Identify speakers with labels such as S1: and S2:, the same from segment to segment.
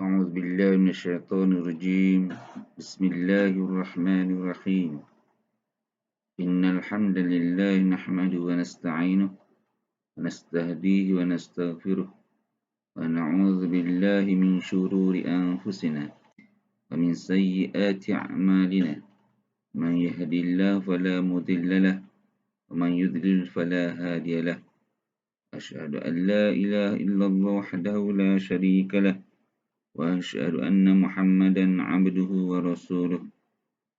S1: أعوذ بالله من الشيطان الرجيم. بسم الله الرحمن الرحيم. إن الحمد لله نحمده ونستعينه ونستهديه ونستغفره ونعوذ بالله من شرور أنفسنا ومن سيئات أعمالنا. من يهدي الله فلا مضل له ومن يضلل فلا هادي له. أشهد أن لا إله إلا الله وحده لا شريك له وأشهد أن محمدا عبده ورسوله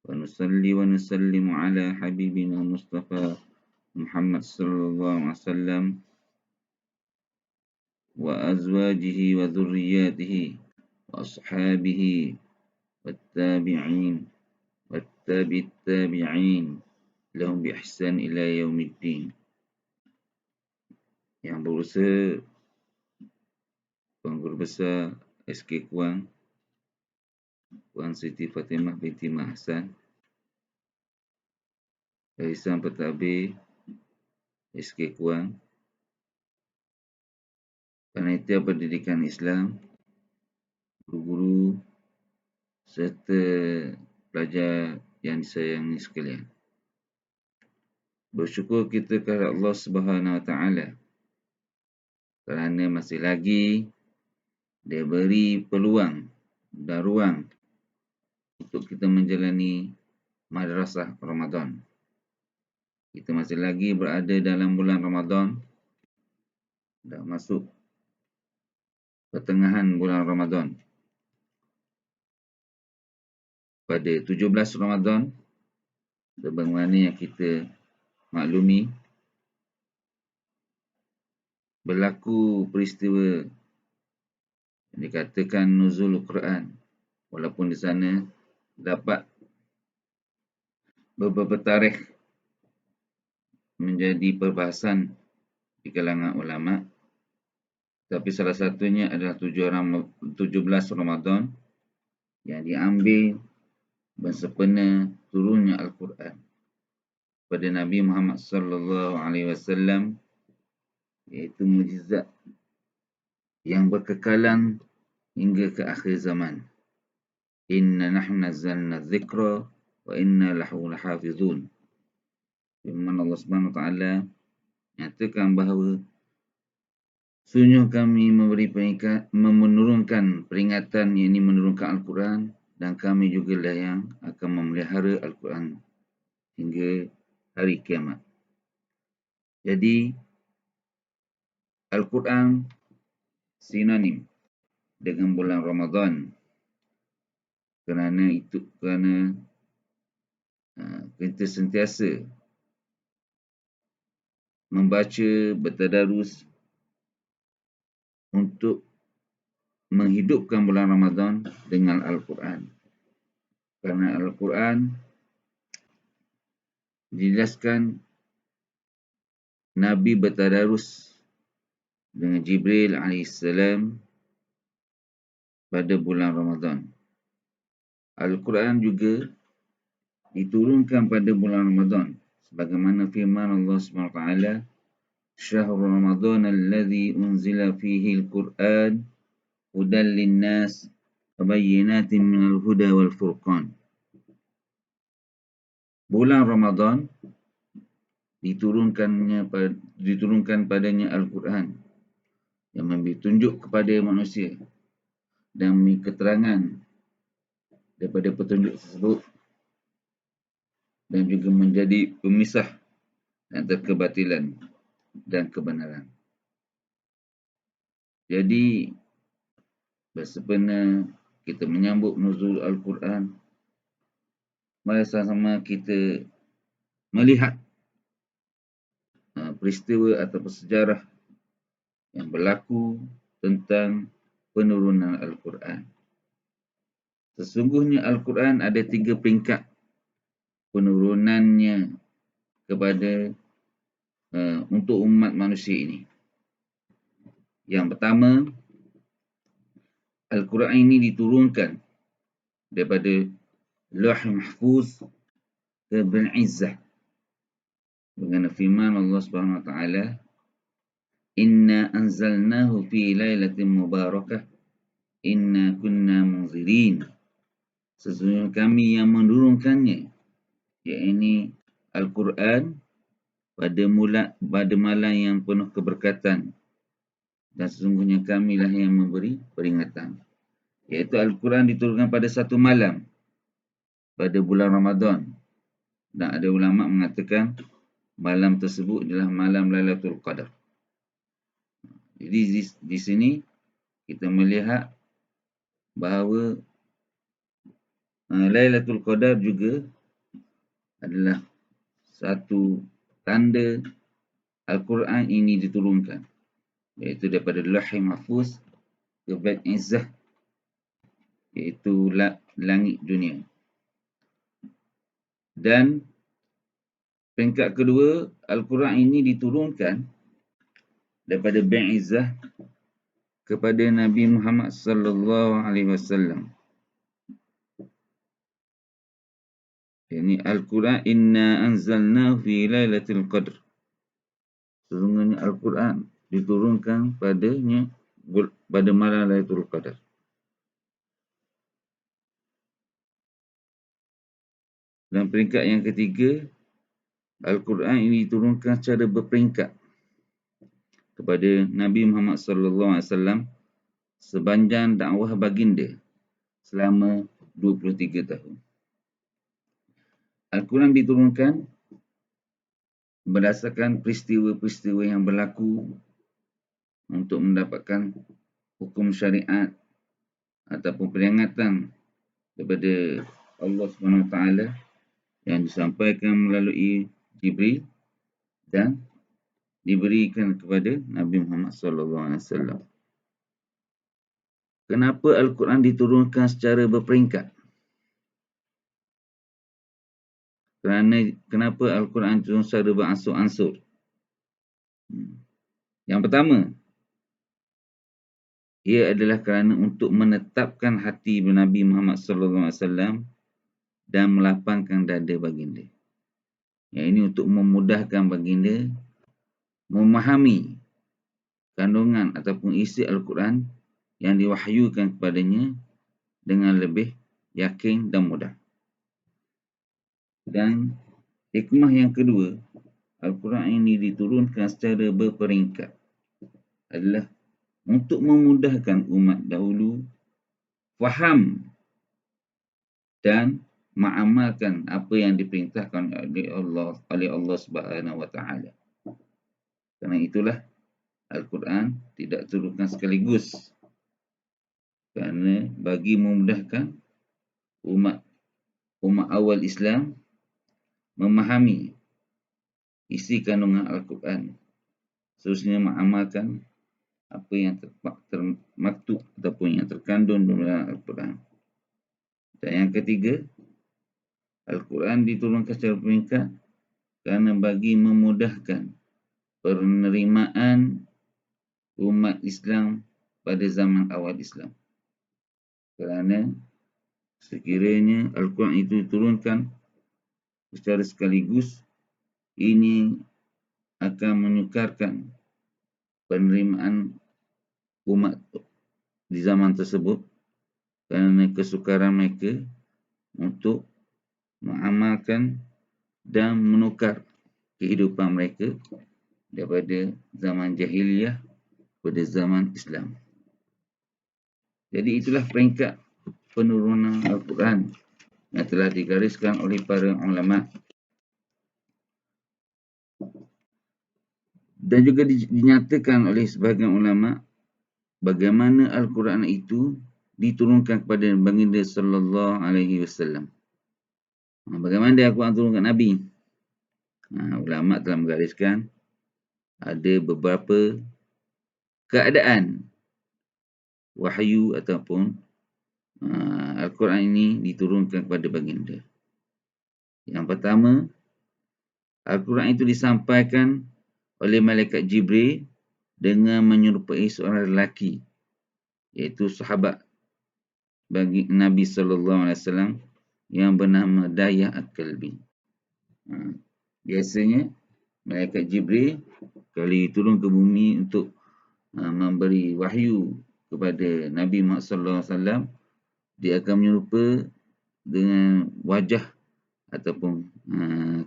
S1: ونصلي ونسلم على حبيبنا المصطفى محمد صلى الله عليه وسلم وأزواجه وذرياته وأصحابه والتابعين والتابع التابعين لهم بإحسان إلى يوم الدين. Yang berusaha Tuan Guru Besar SK Kuang, Puan Siti Fatimah binti Mak Hassan, Barisan Pentadbir SK Kuang, Panitia Pendidikan Islam, guru-guru serta pelajar yang disayangi sekalian. Bersyukur kita kepada Allah Subhanahu Wa Taala kerana masih lagi Dia beri peluang dan ruang untuk kita menjalani madrasah Ramadan. Kita masih lagi berada dalam bulan Ramadan, dah masuk pertengahan bulan Ramadan. Pada 17 Ramadan, sebagaimana yang kita maklumi, berlaku peristiwa yang dikatakan nuzul Quran. Walaupun di sana dapat beberapa tarikh menjadi perbahasan di kalangan ulama, tapi salah satunya adalah 17 Ramadan yang diambil bersempena turunnya Al-Quran pada Nabi Muhammad sallallahu alaihi wasallam, iaitu mukjizat yang berkekalan hingga ke akhir zaman. Inna nahnu nazzalna dzikra wa inna lahu lahafizun. Firman Allah Subhanahu Wa Taala nyatakan bahawa sungguh kami menurunkan peringatan, yakni menurunkan Al-Quran, dan kami jugalah yang akan memelihara Al-Quran hingga hari kiamat. Jadi Al-Quran sinonim dengan bulan Ramadan. Kerana kita sentiasa membaca, bertadarus untuk menghidupkan bulan Ramadan dengan Al-Quran. Kerana Al-Quran dijelaskan Nabi bertadarus dengan Jibril AS pada bulan Ramadan. Al-Quran juga diturunkan pada bulan Ramadan, sebagaimana firman Allah SWT, Syahrul Ramadan alladhi unzila fihi al-Quran hudan linnas wa bayyinatin minal huda wal furqan. Bulan Ramadan diturunkan padanya Al-Quran yang memberi tunjuk kepada manusia dan memberi keterangan daripada petunjuk tersebut, dan juga menjadi pemisah antara kebatilan dan kebenaran. Jadi bersempena kita menyambut nuzul Al-Quran, mari sama-sama kita melihat peristiwa atau sejarah yang berlaku tentang penurunan Al-Quran. Sesungguhnya Al-Quran ada 3 peringkat penurunannya kepada untuk umat manusia ini. Yang pertama, Al-Quran ini diturunkan daripada Lauh Mahfuz ke Bil Izzah dengan firman Allah Subhanahu Wa Taala, Inna anzalnahu fi lailatin mubarakah Inna kunna munzirin. Sesungguhnya kami yang menurunkannya, yakni Al-Quran pada malam yang penuh keberkatan, dan sesungguhnya kamilah yang memberi peringatan. Iaitu Al-Quran diturunkan pada satu malam pada bulan Ramadan, dan ada ulama mengatakan malam tersebut adalah malam Lailatul Qadar. Jadi di sini kita melihat bahawa Lailatul Qadar juga adalah satu tanda Al-Quran ini diturunkan, iaitu daripada Lauh Mahfuz ke Bait Izzah, iaitu langit dunia. Dan peringkat kedua, Al-Quran ini diturunkan daripada Bait Izzah kepada Nabi Muhammad sallallahu alaihi wasallam. Ini Al-Quran, inna anzalna fi lailatul qadr. Sesungguhnya Al-Quran diturunkan pada malam Lailatul Qadar. Dan peringkat yang ketiga, Al-Quran ini diturunkan secara berperingkat kepada Nabi Muhammad sallallahu alaihi wasallam sepanjang dakwah baginda selama 23 tahun. Al-Quran diturunkan berdasarkan peristiwa-peristiwa yang berlaku untuk mendapatkan hukum syariat ataupun peringatan daripada Allah SWT yang disampaikan melalui Jibril dan diberikan kepada Nabi Muhammad SAW. Kenapa Al-Quran diturunkan secara berperingkat? Kenapa Al-Quran diturunkan secara beransur-ansur? Yang pertama, ia adalah kerana untuk menetapkan hati Nabi Muhammad SAW dan melapangkan dada baginda. Yang ini untuk memudahkan baginda memahami kandungan ataupun isi Al-Quran yang diwahyukan kepadanya dengan lebih yakin dan mudah. Dan hikmah yang kedua, Al-Quran ini diturunkan secara berperingkat adalah untuk memudahkan umat dahulu faham dan mengamalkan apa yang diperintahkan oleh Allah Subhanahu Wa Taala. Kerana itulah Al-Quran tidak turunkan sekaligus, kerana bagi memudahkan umat awal Islam memahami isi kandungan Al-Quran, seterusnya mengamalkan apa yang termaktub ataupun yang terkandung dalam Al-Quran. Dan yang ketiga, Al-Quran diturunkan secara peringkat kerana bagi memudahkan penerimaan umat Islam pada zaman awal Islam. Kerana sekiranya Al-Quran itu diturunkan secara sekaligus, ini akan menyukarkan penerimaan umat di zaman tersebut kerana kesukaran mereka untuk mengamalkan dan menukar kehidupan mereka daripada zaman jahiliyah pada zaman Islam. Jadi itulah peringkat penurunan Al-Quran yang telah digariskan oleh para ulama, dan juga dinyatakan oleh sebahagian ulama bagaimana Al-Quran itu diturunkan kepada baginda sallallahu alaihi wasallam. Bagaimana dia Al-Quran turunkan Nabi? Ulama telah menggariskan ada beberapa keadaan wahyu ataupun Al-Quran ini diturunkan kepada baginda. Yang pertama, Al-Quran itu disampaikan oleh malaikat Jibril dengan menyerupai seorang lelaki, iaitu sahabat bagi Nabi SAW yang bernama Dayah Al-Kalbi. Biasanya malaikat Jibril kalau turun ke bumi untuk memberi wahyu kepada Nabi Muhammad SAW, dia akan menyerupa dengan wajah ataupun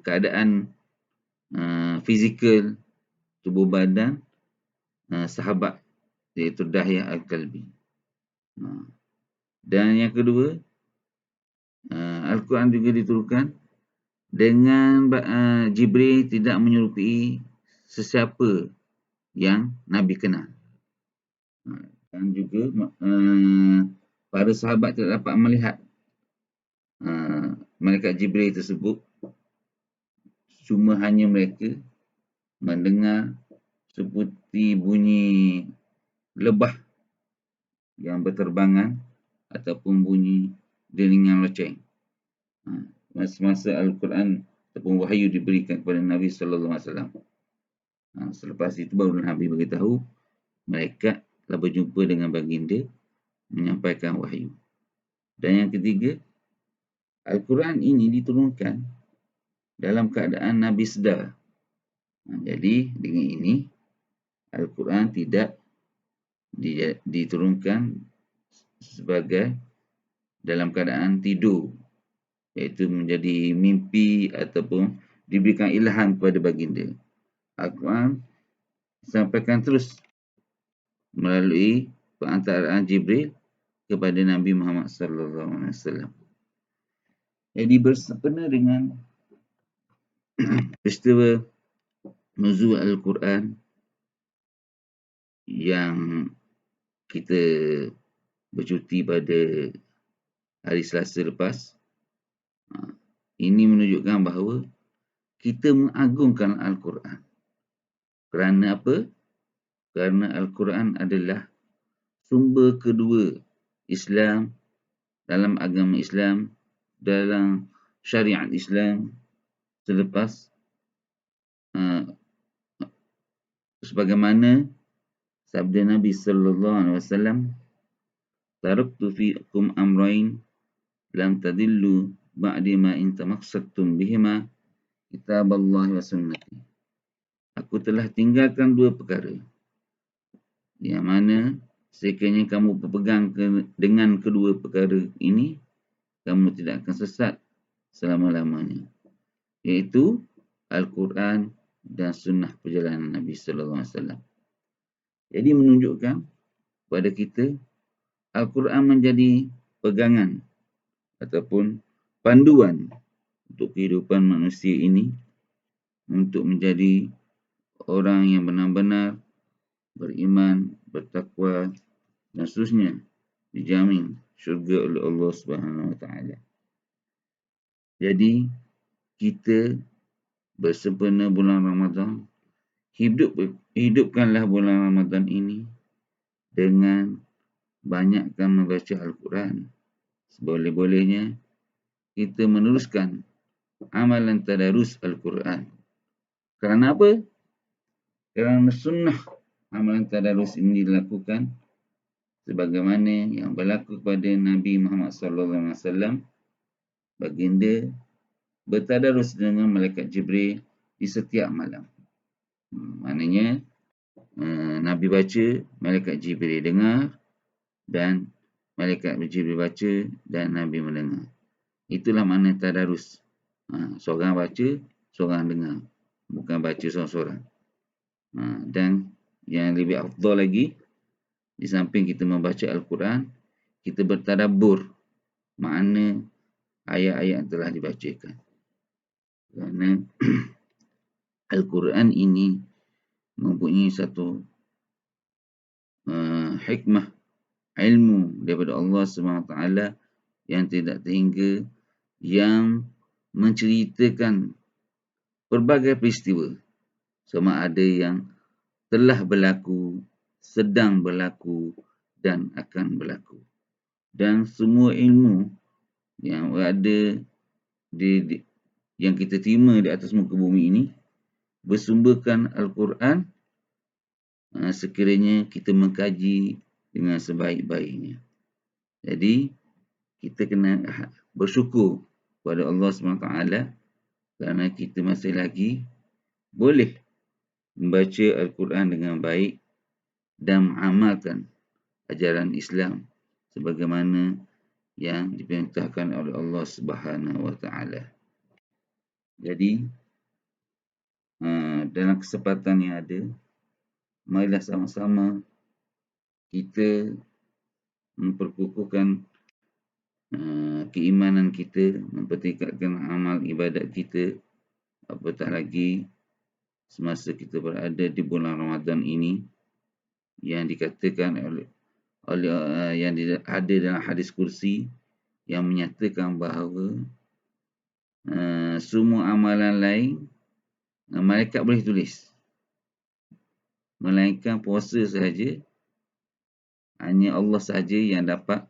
S1: keadaan fizikal tubuh badan sahabat, iaitu Dahiyah Al-Kalbi. Dan yang kedua, Al-Quran juga diturunkan dengan Jibril tidak menyerupai sesiapa yang Nabi kenal. Dan juga para sahabat tidak dapat melihat malaikat Jibril tersebut. Cuma hanya mereka mendengar seperti bunyi lebah yang berterbangan ataupun bunyi delingan loceng. Masa-masa Al-Quran ataupun wahyu diberikan kepada Nabi sallallahu alaihi wasallam. Selepas itu baru Nabi beritahu malaikat telah berjumpa dengan baginda menyampaikan wahyu. Dan yang ketiga, Al-Quran ini diturunkan dalam keadaan Nabi sedar. Jadi dengan ini Al-Quran tidak diturunkan sebagai dalam keadaan tidur, iaitu menjadi mimpi ataupun diberikan ilham kepada baginda. Al-Quran disampaikan terus melalui perantaraan Jibril kepada Nabi Muhammad SAW. Jadi bersempena dengan peristiwa nuzul Al-Quran yang kita bercuti pada hari Selasa lepas, ini menunjukkan bahawa kita mengagungkan Al-Quran. Kerana apa? Kerana Al-Quran adalah sumber kedua Islam, dalam agama Islam, dalam syariat Islam, selepas sebagaimana sabda Nabi sallallahu alaihi wasallam, taraktu fiikum amrayn lam tadillu ba'di ma in tamassaktum bihima kitaballahi wa sunnati. Aku telah tinggalkan dua perkara yang mana sekiranya kamu berpegang dengan kedua perkara ini, kamu tidak akan sesat selama-lamanya, iaitu Al-Quran dan sunnah perjalanan Nabi sallallahu alaihi wasallam. Jadi menunjukkan kepada kita Al-Quran menjadi pegangan ataupun panduan untuk kehidupan manusia ini, untuk menjadi orang yang benar-benar beriman, bertakwa dan seterusnya, dijamin syurga oleh Allah Subhanahu Wa Taala. Jadi kita bersempena bulan Ramadan, hidupkanlah bulan Ramadan ini dengan banyakkan membaca Al-Quran. Seboleh-bolehnya kita meneruskan amalan tadarus Al-Quran. Kerana apa? Kerana sunnah amalan tadarus ini dilakukan sebagaimana yang berlaku kepada Nabi Muhammad SAW. Baginda bertadarus dengan malaikat Jibril di setiap malam. Maknanya Nabi baca, malaikat Jibril dengar, dan malaikat Jibril baca dan Nabi mendengar. Itulah makna tadarus. Seorang baca, seorang dengar. Bukan baca seorang-seorang. Dan yang lebih afdal lagi, di samping kita membaca Al-Quran, kita bertadabbur makna ayat-ayat yang telah dibacakan. Kerana Al-Quran ini mempunyai satu hikmah, ilmu daripada Allah SWT yang tidak terhingga, yang menceritakan pelbagai peristiwa, sama ada yang telah berlaku, sedang berlaku dan akan berlaku. Dan semua ilmu yang ada yang kita terima di atas muka bumi ini bersumberkan Al-Quran, sekiranya kita mengkaji dengan sebaik-baiknya. Jadi kita kena bersyukur kepada Allah SWT kerana kita masih lagi boleh membaca Al-Quran dengan baik dan mengamalkan ajaran Islam sebagaimana yang diperintahkan oleh Allah Subhanahu wa taala. Jadi dalam kesempatan yang ada, marilah sama-sama kita memperkukuhkan keimanan kita, mempertingkatkan amal ibadat kita, apatah lagi semasa kita berada di bulan Ramadan ini yang dikatakan oleh yang ada dalam hadis kursi yang menyatakan bahawa semua amalan lain malaikat boleh tulis, melainkan puasa sahaja hanya Allah sahaja yang dapat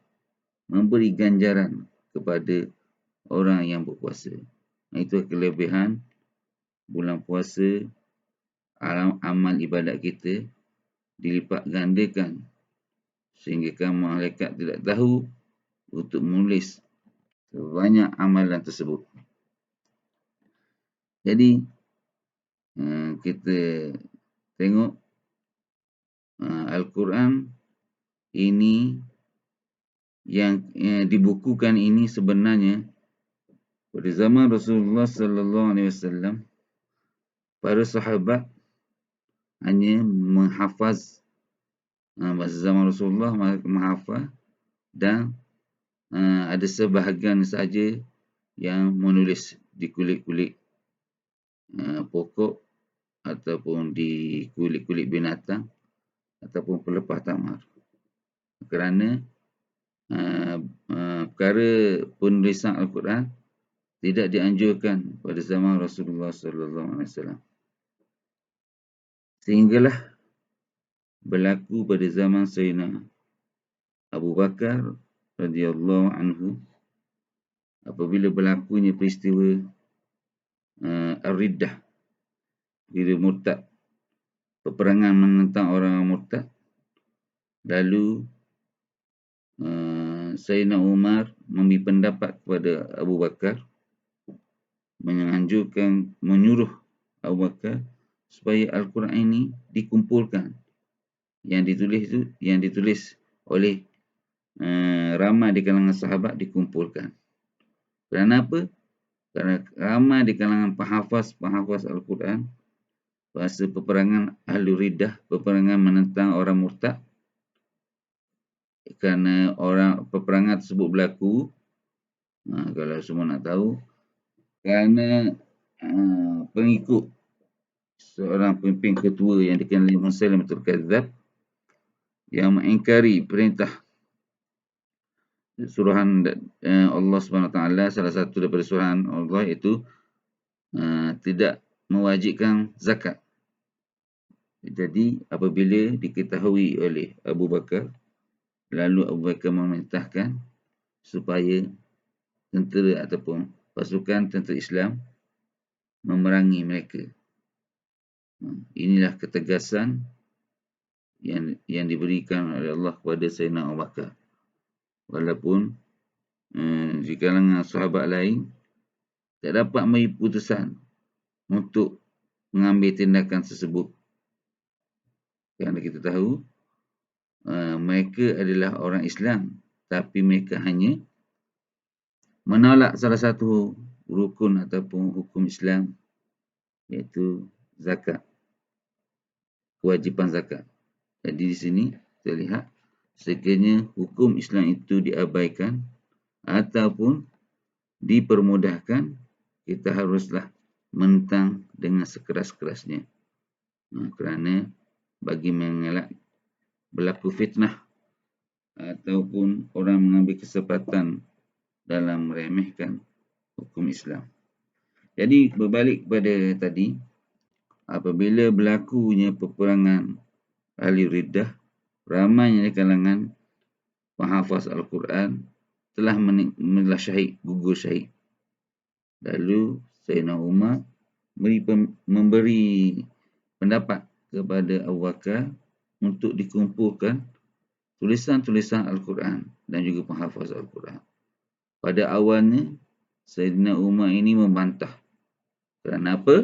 S1: memberi ganjaran kepada orang yang berpuasa. Itu kelebihan bulan puasa. Amal ibadat kita dilipat gandakan sehingga malaikat tidak tahu untuk menulis banyak amalan tersebut. Jadi kita tengok Al-Quran ini yang dibukukan ini sebenarnya pada zaman Rasulullah sallallahu alaihi wasallam, para sahabat hanya menghafaz, masa zaman Rasulullah menghafaz, dan ada sebahagian saja yang menulis di kulit-kulit pokok ataupun di kulit-kulit binatang ataupun pelepah tamar. Kerana perkara penulisan Al-Quran tidak dianjurkan pada zaman Rasulullah sallallahu alaihi wasallam. Sehinggalah berlaku pada zaman Sayyidina Abu Bakar radhiyallahu anhu, apabila berlakunya peristiwa Ar-Riddah, bila murtad, peperangan menentang orang murtad. Lalu Sayyidina Umar memberi pendapat kepada Abu Bakar, menyuruh Abu Bakar supaya Al-Quran ini dikumpulkan. Yang ditulis oleh ramai di kalangan sahabat dikumpulkan. Kerana apa? Kerana ramai di kalangan penghafaz Al-Quran, bahasa peperangan Ahlul Riddah, peperangan menentang orang murtad. Kerana peperangan tersebut berlaku, kalau semua nak tahu, kerana pengikut seorang pemimpin ketua yang dikenali Musailamatul Kadzdzab yang mengingkari perintah suruhan Allah SWT. Salah satu daripada suruhan Allah itu tidak mewajibkan zakat. Jadi apabila diketahui oleh Abu Bakar, lalu Abu Bakar memerintahkan supaya tentera ataupun pasukan tentera Islam memerangi mereka. Inilah ketegasan yang diberikan oleh Allah kepada Sayyidina Abu Bakar. Walaupun di kalangan sahabat lain tak dapat memberi putusan untuk mengambil tindakan tersebut. Kerana kita tahu mereka adalah orang Islam, tapi mereka hanya menolak salah satu rukun ataupun hukum Islam, iaitu zakat, kewajipan zakat. Jadi di sini kita lihat, sekiranya hukum Islam itu diabaikan ataupun dipermudahkan, kita haruslah menentang dengan sekeras-kerasnya. Kerana bagi mengelak berlaku fitnah ataupun orang mengambil kesempatan dalam meremehkan hukum Islam. Jadi berbalik kepada tadi, apabila berlakunya peperangan Ahli Riddah, ramai di kalangan penghafaz Al-Quran telah gugur syahid. Lalu Sayyidina Umar memberi pendapat kepada Abu Bakar untuk dikumpulkan tulisan-tulisan Al-Quran dan juga penghafaz Al-Quran. Pada awalnya Sayyidina Umar ini membantah. Kerana apa?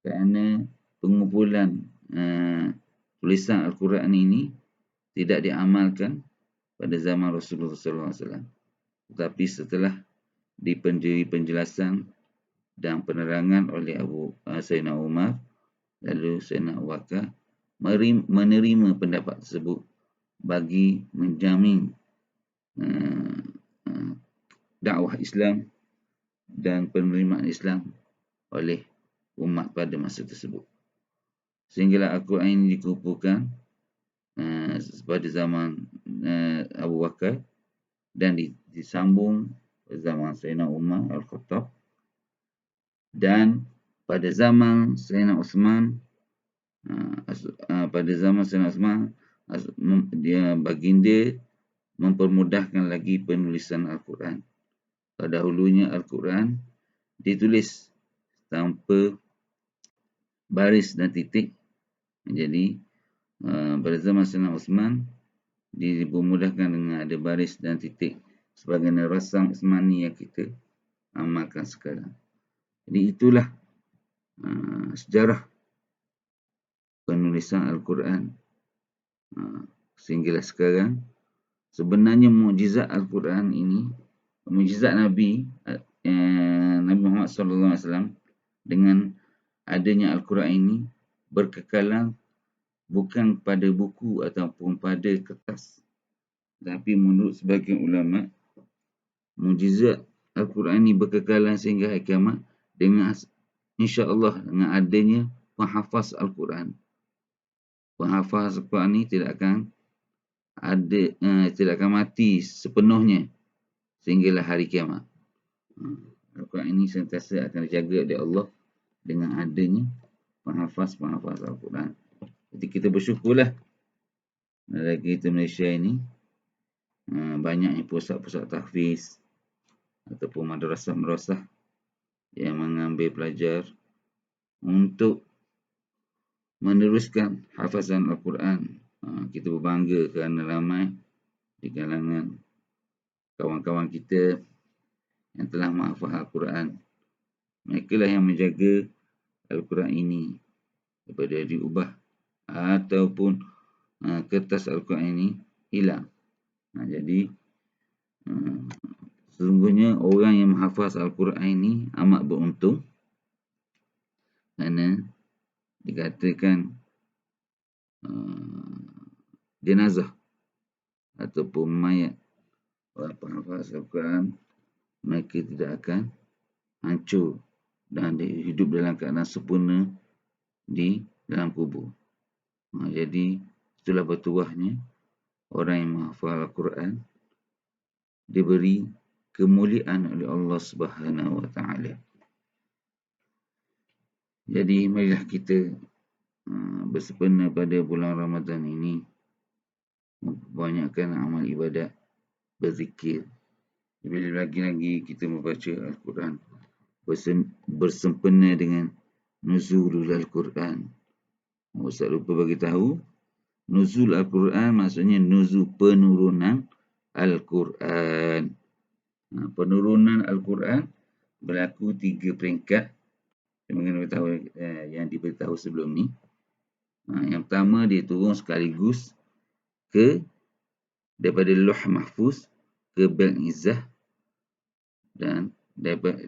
S1: Kerana pengumpulan tulisan Al-Quran ini tidak diamalkan pada zaman Rasulullah SAW. Tetapi setelah diberi penjelasan dan penerangan oleh Sayyidina Umar, lalu Sayyidina Abu Bakar menerima pendapat tersebut bagi menjamin dakwah Islam dan penerimaan Islam oleh umat pada masa tersebut. Sehinggalah Al-Quran ini dikumpulkan pada zaman Abu Bakar dan disambung pada zaman Sayyidina Umar Al-Khattab, dan pada zaman Sayyidina Uthman, baginda mempermudahkan lagi penulisan Al-Quran. Dahulunya Al-Quran ditulis tanpa baris dan titik. Jadi pada zaman Sayyidina Uthman dipermudahkan dengan ada baris dan titik sebagaimana rasam Uthmani yang kita amalkan sekarang. Jadi itulah sejarah penulisan Al-Quran sehinggalah sekarang. Sebenarnya mukjizat Al-Quran ini, mukjizat Nabi Muhammad SAW dengan adanya Al-Quran ini berkekalan bukan pada buku ataupun pada kertas. Tapi menurut sebagian ulama, mukjizat Al-Quran ini berkekalan sehingga hari kiamat dengan insya-Allah dengan adanya penghafaz Al-Quran. Penghafaz Al-Quran ini tidak akan mati sepenuhnya sehinggalah hari kiamat. Al-Quran ini sentiasa akan dijaga oleh Allah dengan adanya penghafaz Al-Quran. Jadi kita bersyukurlah negara kita Malaysia ini banyaknya pusat-pusat tahfiz ataupun madrasah-madrasah yang mengambil pelajar untuk meneruskan hafazan Al-Quran. Kita berbangga kerana ramai di kalangan kawan-kawan kita yang telah menghafaz Al-Quran. Mereka lah yang menjaga Al-Quran ini daripada diubah ataupun kertas Al-Quran ini hilang. Jadi sesungguhnya orang yang menghafaz Al-Quran ini amat beruntung, kerana dikatakan jenazah ataupun mayat orang penghafaz Al-Quran, mereka tidak akan hancur dan hidup dalam keadaan sempurna di dalam kubur. Jadi itulah bertuahnya orang yang menghafal Al-Quran diberi kemuliaan oleh Allah Subhanahu Wa Taala. Jadi marilah kita bersempena pada bulan Ramadan ini membanyakkan amal ibadat, berzikir. Bila lagi-lagi kita membaca Al-Quran, bersempena dengan nuzulul Al-Quran. Ustaz lupa bagi tahu, nuzul Al-Quran maksudnya nuzul penurunan Al-Quran. Penurunan Al-Quran berlaku 3 peringkat yang diberitahu sebelum ni. Yang pertama, dia turun sekaligus daripada Lauh Mahfuz ke Bait Izzah, dan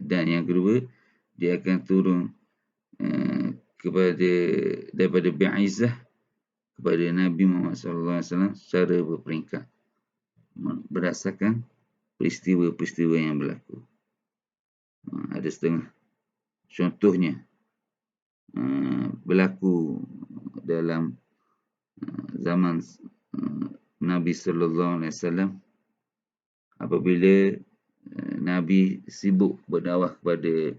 S1: yang kedua, dia akan turun daripada Bait Izzah kepada Nabi Muhammad SAW secara berperingkat berdasarkan peristiwa-peristiwa yang berlaku. Ada setengah contohnya berlaku dalam zaman Nabi SAW apabila Nabi sibuk berdakwah kepada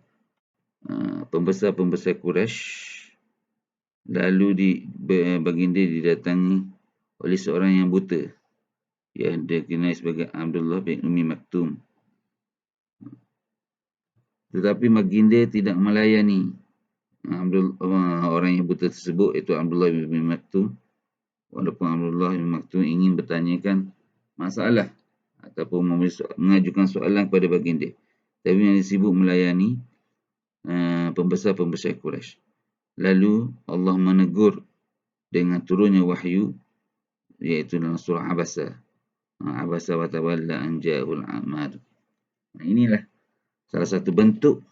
S1: pembesar-pembesar Quraisy, lalu baginda didatangi oleh seorang yang buta yang dikenali sebagai Abdullah bin Ummi Maktum. Tetapi baginda tidak melayani orang yang buta tersebut, iaitu Abdullah bin Ummi Maktum, walaupun Abdullah bin Maktum ingin bertanyakan masalah ataupun mengajukan soalan kepada baginda, tapi yang sibuk melayani pembesar-pembesar Quraisy. Lalu Allah menegur dengan turunnya wahyu iaitu dalam surah Abasa. Abasa wa tawalla an ja'ul a'mar. Inilah salah satu bentuk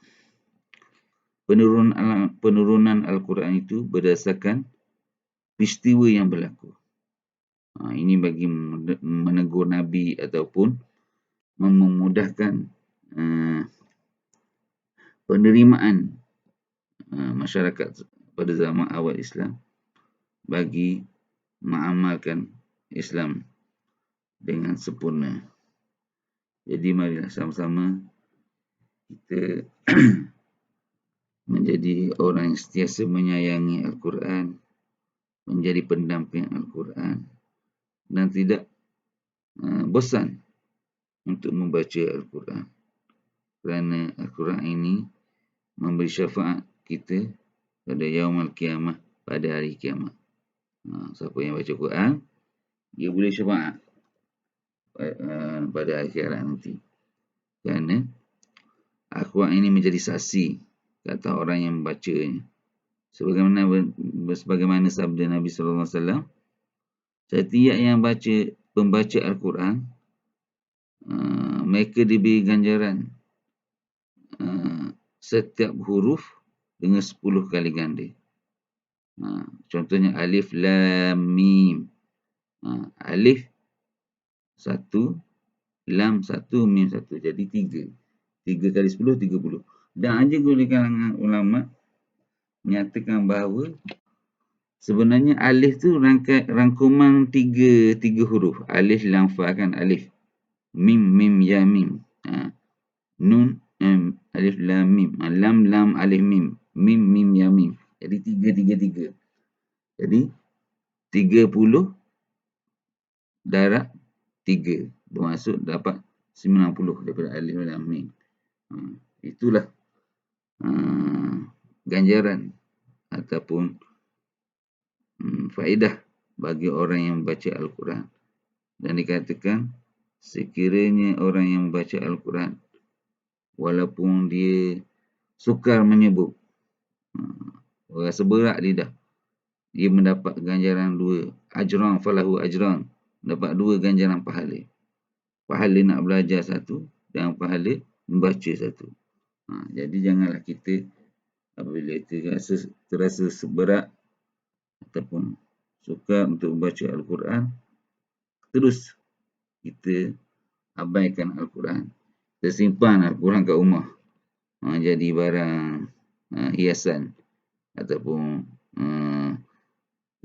S1: penurunan Al-Quran itu berdasarkan peristiwa yang berlaku. Ini bagi menegur Nabi ataupun memudahkan penerimaan masyarakat pada zaman awal Islam bagi mengamalkan Islam dengan sempurna. Jadi marilah sama-sama kita menjadi orang yang sentiasa menyayangi Al-Quran, menjadi pendamping Al-Quran dan tidak bosan untuk membaca Al-Quran. Kerana Al-Quran ini memberi syafaat kita pada yaumul qiyamah, pada hari kiamat. Siapa yang baca Quran, dia boleh syafaat pada akhirat nanti. Kerana Al-Quran ini menjadi saksi kata orang yang membacanya. Sebagaimana sabda Nabi SAW, setiap yang pembaca Al-Quran, mereka diberi ganjaran setiap huruf dengan 10 kali ganda. Contohnya alif, lam, mim. Alif 1, lam 1, mim 1. Jadi 3. 3 kali 10, 30. Dan ada oleh kalangan ulama menyatakan bahawa sebenarnya alif tu rangkuman tiga huruf. Alif, lam, fa kan alif. Mim, ya, mim. Nun, alif, lam, mim. Lam, alif, mim. Mim, ya, mim. Jadi 3. Jadi 30 darab 3. Bermaksud dapat 90 daripada alif, lam, mim. Itulah ganjaran ataupun faedah bagi orang yang membaca Al-Quran. Dan dikatakan sekiranya orang yang membaca Al-Quran walaupun dia sukar menyebut, rasa berat lidah, dia mendapat ganjaran 2. Ajran falahu ajran. Dapat 2 ganjaran pahala. Pahala nak belajar 1 dan pahala membaca 1. Jadi janganlah kita apabila terasa seberat ataupun sukar untuk membaca Al-Quran, terus kita abaikan Al-Quran. Kita simpan Al-Quran kat rumah. Jadi barang hiasan ataupun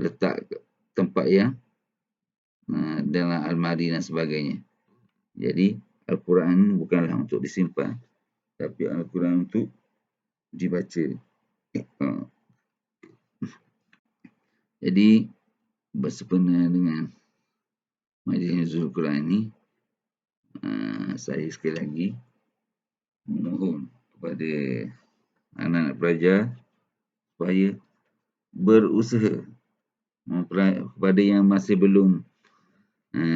S1: letak tempat yang dalam almari dan sebagainya. Jadi Al-Quran bukanlah untuk disimpan, tapi Al-Quran untuk dibaca. Jadi bersempena dengan majlis nuzul Quran ini, saya sekali lagi memohon kepada anak-anak pelajar supaya berusaha, kepada yang masih belum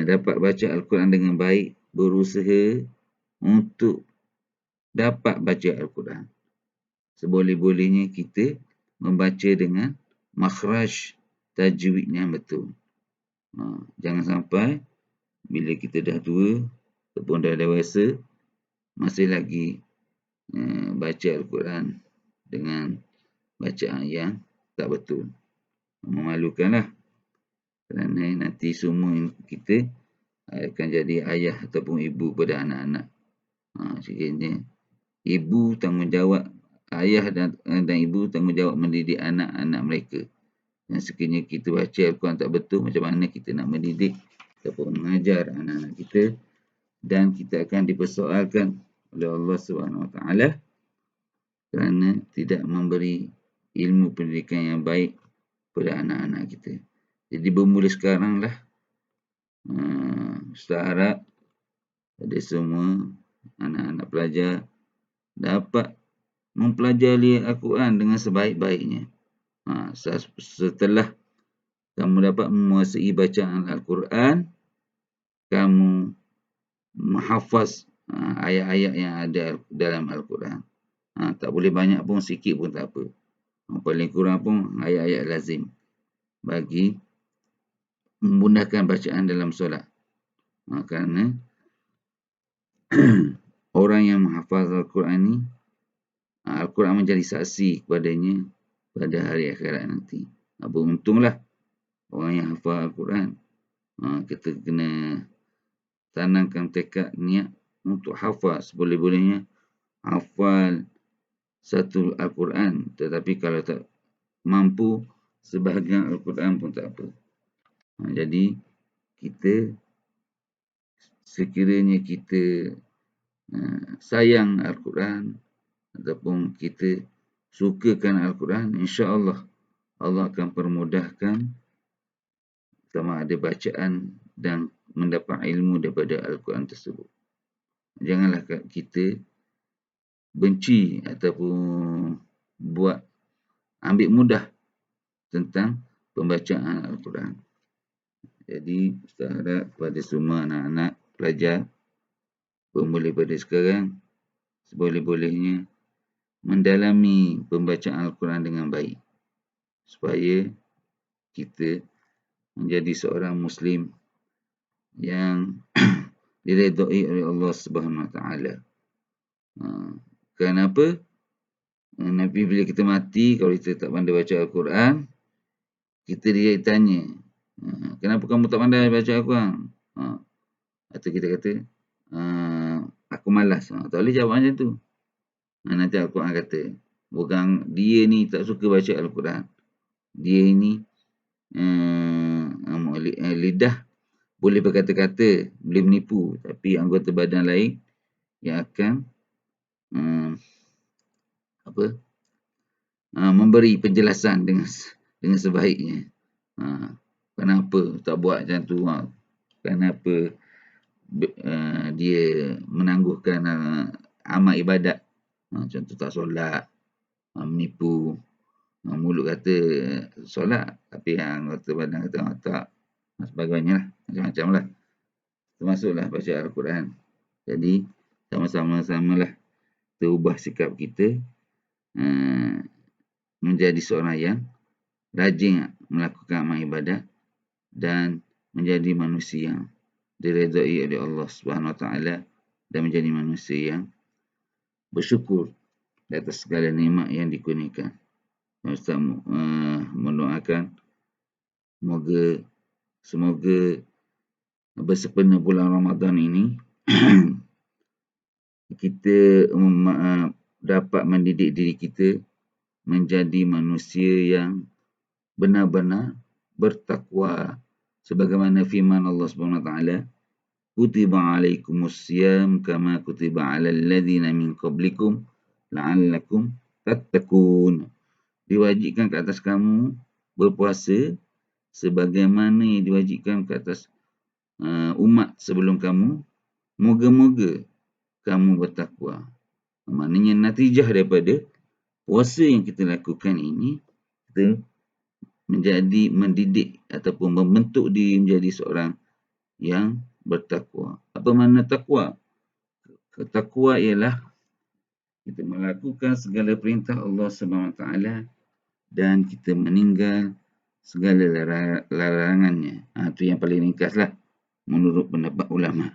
S1: dapat baca Al-Quran dengan baik, berusaha untuk dapat baca Al-Quran. Seboleh-bolehnya kita membaca dengan makhraj tajwid yang betul. Jangan sampai bila kita dah tua ataupun dah dewasa masih lagi baca Al-Quran dengan bacaan yang tak betul. Memalukanlah. Kerana nanti semua kita akan jadi ayah ataupun ibu pada anak-anak. Sekiranya ibu tanggungjawab, ayah dan ibu tanggungjawab mendidik anak-anak mereka. Dan sekiranya kita baca Al-Quran tak betul, macam mana kita nak mendidik ataupun mengajar anak-anak kita, dan kita akan dipersoalkan oleh Allah SWT kerana tidak memberi ilmu pendidikan yang baik pada anak-anak kita. Jadi bermula sekarang lah, Ustaz harap pada semua anak-anak pelajar dapat mempelajari Al-Quran dengan sebaik-baiknya. Setelah kamu dapat menguasai bacaan Al-Quran, kamu menghafaz ayat-ayat yang ada dalam Al-Quran. Tak boleh banyak pun, sikit pun tak apa. Paling kurang pun ayat-ayat lazim bagi memudahkan bacaan dalam solat. Kerana orang yang menghafaz Al-Quran ni, Al-Quran menjadi saksi kepadanya pada hari akhirat nanti. Beruntunglah orang yang hafaz Al-Quran. Kita kena tanamkan tekad niat untuk hafaz. Boleh-bolehnya hafal satu Al-Quran. Tetapi kalau tak mampu, sebahagian Al-Quran pun tak apa. Jadi, sekiranya kita sayang Al-Quran ataupun kita sukakan Al-Quran, insya-Allah Allah akan permudahkan sama ada bacaan dan mendapat ilmu daripada Al-Quran tersebut. Janganlah kita benci ataupun ambil mudah tentang pembacaan Al-Quran. Jadi, Ustaz harap kepada semua anak-anak pelajar pemula pada sekarang, seboleh-bolehnya mendalami pembacaan Al-Quran dengan baik, supaya kita menjadi seorang Muslim yang diredai oleh Allah Subhanahu Wa Taala. Kenapa? Nabi bila kita mati, kalau kita tak pandai baca Al-Quran, kita ditanya, kenapa kamu tak pandai baca Al-Quran? Atau kita kata, aku malas. Tak boleh jawab macam tu. Nanti Al-Quran kata, bukan dia ni tak suka baca Al-Quran. Dia ni lidah boleh berkata-kata, boleh menipu, tapi anggota badan lain yang akan memberi penjelasan dengan sebaiknya. Kenapa tak buat macam tu? Kenapa dia menangguhkan amal ibadat? Contoh tak solat, menipu. Mulut kata solat, tapi anggota badan kata tak. Sebagainya lah. Macam-macam lah. Termasuklah baca Al-Quran. Jadi, sama-samalah kita ubah sikap kita menjadi seorang yang rajin melakukan amal ibadat dan menjadi manusia yang diredai oleh Allah Subhanahu Wa Taala dan menjadi manusia yang bersyukur atas segala nikmat yang dikurniakan. Ustaz mendoakan semoga bersempena bulan Ramadan ini kita dapat mendidik diri kita menjadi manusia yang benar-benar bertakwa, sebagaimana firman Allah Subhanahu Wa Taala, kutiba alaikumusiyam kama kutiba alal ladzina min qablikum la'allakum tattaqun. Diwajibkan ke atas kamu berpuasa sebagaimana yang diwajibkan ke atas umat sebelum kamu, moga-moga kamu bertakwa. Maknanya natijah daripada puasa yang kita lakukan ini, kita mendidik ataupun membentuk diri menjadi seorang yang bertakwa. Apa makna takwa? Takwa ialah kita melakukan segala perintah Allah SWT dan kita meninggal segala larangannya. Itu yang paling ringkaslah menurut pendapat ulama.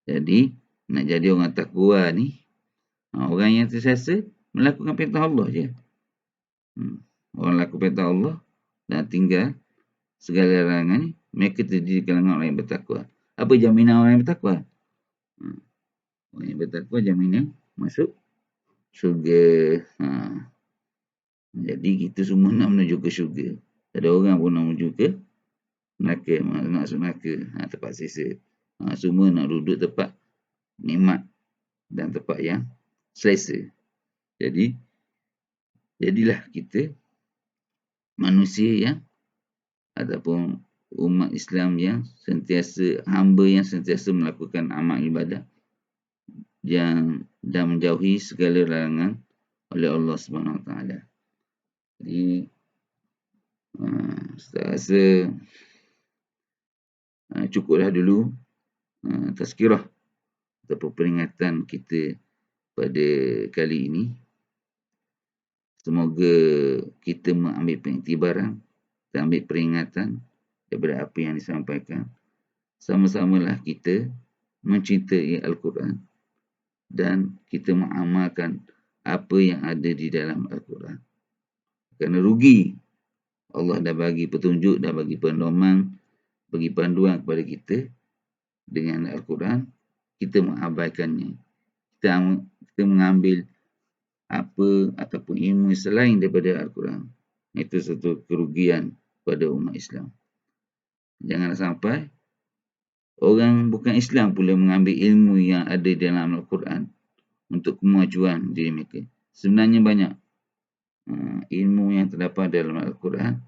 S1: Jadi, nak jadi orang takwa ni, orang yang sentiasa melakukan perintah Allah je. Orang lakukan perintah Allah dan tinggal segala larangan ni, mereka terdiri kalangan orang yang bertakwa. Apa jaminan orang yang bertakwa? Orang yang bertakwa jaminan masuk syurga. Jadi kita semua nak menuju ke syurga. Tak ada orang pun nak menuju ke neraka, nak masuk neraka. Tempat selesa. Semua nak duduk tempat nikmat dan tempat yang selesa. Jadi, jadilah kita manusia yang ataupun umat Islam yang sentiasa, hamba yang sentiasa melakukan amal ibadah dan menjauhi segala larangan oleh Allah Subhanahu Wa Taala. Jadi, saya rasa cukuplah dulu tazkirah ataupun peringatan kita pada kali ini. Semoga kita mengambil pengiktibaran dan ambil peringatan daripada apa yang disampaikan. Sama-samalah kita mencintai Al-Quran dan kita mengamalkan apa yang ada di dalam Al-Quran. Kerana rugi, Allah dah bagi petunjuk, dah bagi pedoman, bagi panduan kepada kita dengan Al-Quran, kita mengabaikannya. Kita mengambil apa ataupun ilmu selain daripada Al-Quran. Itu satu kerugian pada umat Islam. Jangan sampai orang bukan Islam pula mengambil ilmu yang ada dalam Al-Quran untuk kemajuan diri mereka. Sebenarnya banyak ilmu yang terdapat dalam Al-Quran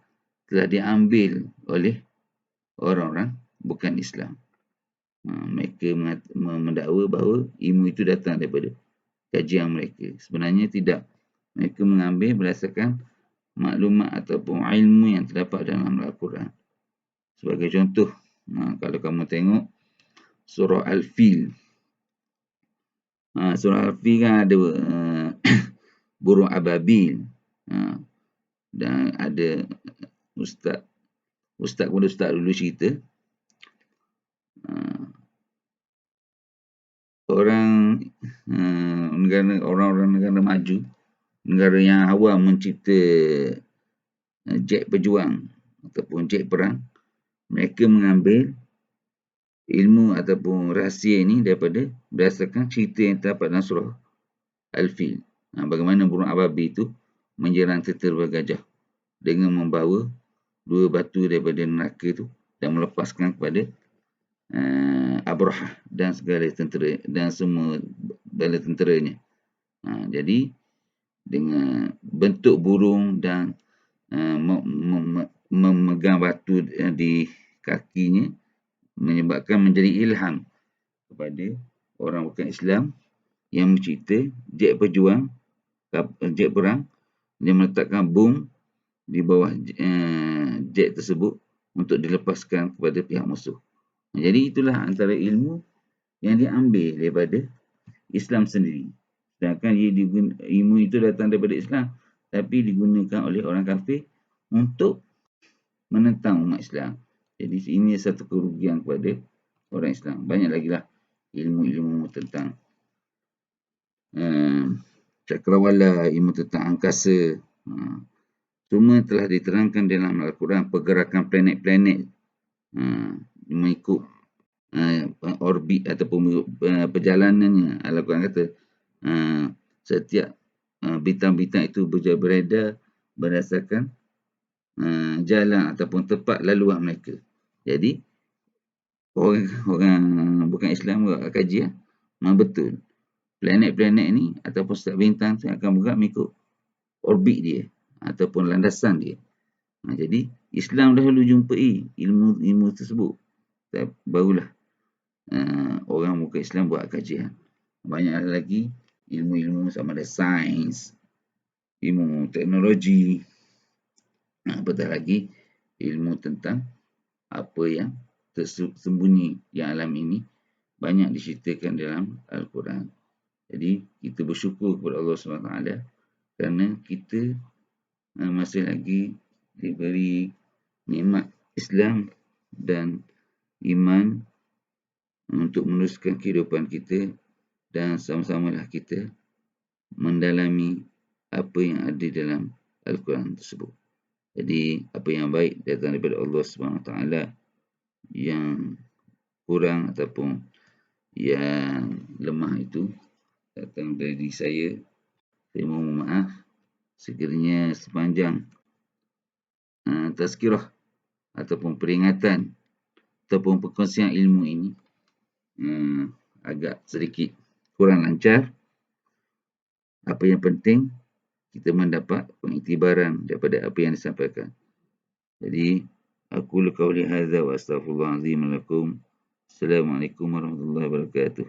S1: telah diambil oleh orang-orang bukan Islam. Mereka mendakwa bahawa ilmu itu datang daripada kajian mereka. Sebenarnya tidak. Mereka mengambil berdasarkan maklumat ataupun ilmu yang terdapat dalam Al-Quran. Sebagai contoh, kalau kamu tengok surah Al-Fil. Surah Al-Fil kan ada burung ababil. Dan ada ustaz kepada ustaz dulu cerita. Orang-orang negara maju, negara yang awam mencipta jet pejuang ataupun jet perang, mereka mengambil ilmu ataupun rahsia ini daripada berdasarkan cerita yang terdapat dalam surah Al-Fil. Bagaimana burung ababil itu menyerang tentera bergajah dengan membawa 2 batu daripada neraka itu dan melepaskan kepada Abrahah dan segala tentera dan semua bala tenteranya. Jadi dengan bentuk burung dan memegang batu di kakinya menyebabkan menjadi ilham kepada orang bukan Islam yang mencipta jet pejuang, jet perang, dia meletakkan bom di bawah jet tersebut untuk dilepaskan kepada pihak musuh. Jadi itulah antara ilmu yang diambil daripada Islam sendiri. Sedangkan ilmu itu datang daripada Islam, tapi digunakan oleh orang kafir untuk menentang umat Islam. Jadi ini satu kerugian kepada orang Islam. Banyak lagi lah ilmu-ilmu tentang cakrawala, ilmu tentang angkasa. Semua telah diterangkan dalam Al-Quran. Pergerakan planet-planet mengikut orbit ataupun perjalanannya. Al-Quran kata setiap bintang-bintang itu beredar berdasarkan jalan ataupun tepat laluan mereka. Jadi orang bukan Islam buat kajian, memang betul planet-planet ni ataupun setiap bintang akan bergerak mengikut orbit dia ataupun landasan dia. Jadi Islam dahulu jumpai ilmu tersebut, barulah orang bukan Islam buat kajian. Banyak lagi ilmu-ilmu sama ada sains, ilmu teknologi, apatah lagi ilmu tentang apa yang tersembunyi yang alam ini banyak diceritakan dalam Al-Quran. Jadi kita bersyukur kepada Allah SWT kerana kita masih lagi diberi nikmat Islam dan iman untuk meneruskan kehidupan kita dan sama-samalah kita mendalami apa yang ada dalam Al-Quran tersebut. Jadi apa yang baik datang daripada Allah SWT, yang kurang ataupun yang lemah itu datang dari saya. Saya mohon maaf sekiranya sepanjang tazkirah ataupun peringatan ataupun perkongsian ilmu ini agak sedikit kurang lancar. Apa yang penting kita mendapat pengiktibaran daripada apa yang disampaikan. Jadi aqulu qawli hadza wa astaghfirullahal azim lakum. Assalamualaikum warahmatullahi wabarakatuh.